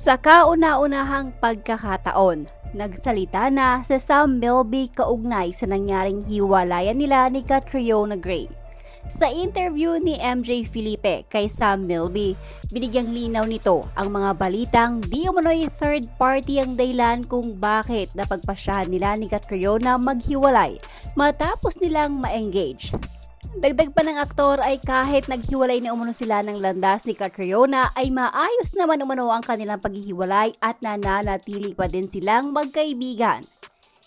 Sa kauna-unahang pagkakataon, nagsalita na si Sam Milby kaugnay sa nangyaring hiwalayan nila ni Catriona Gray. Sa interview ni MJ Felipe kay Sam Milby, binigyang linaw nito ang mga balitang di umano'y third party ang dahilan kung bakit napagpasyahan nila ni Catriona maghiwalay matapos nilang ma-engage. Dagdag pa ng aktor ay kahit naghiwalay na umano sila ng landas ni Catriona ay maayos naman umano ang kanilang paghihiwalay at nananatili pa din silang magkaibigan.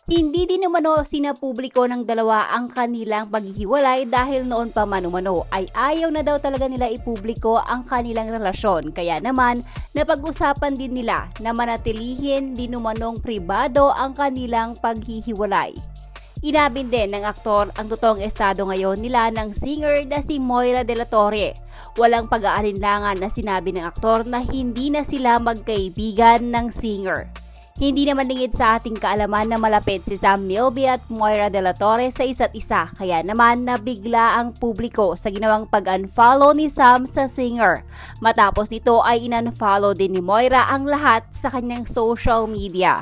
Hindi din umano sinapubliko ng dalawa ang kanilang paghihiwalay dahil noon pa man umano ay ayaw na daw talaga nila ipubliko ang kanilang relasyon, kaya naman napag-usapan din nila na manatilihin din umanong pribado ang kanilang paghihiwalay. Inabin din ng aktor ang totoong estado ngayon nila ng singer na si Moira De La Torre. Walang pag-aalinlangan na sinabi ng aktor na hindi na sila magkaibigan ng singer. Hindi naman lingid sa ating kaalaman na malapit si Sam Milby at Moira De La Torre sa isa't isa, kaya naman nabigla ang publiko sa ginawang pag-unfollow ni Sam sa singer. Matapos nito ay in-unfollow din ni Moira ang lahat sa kanyang social media.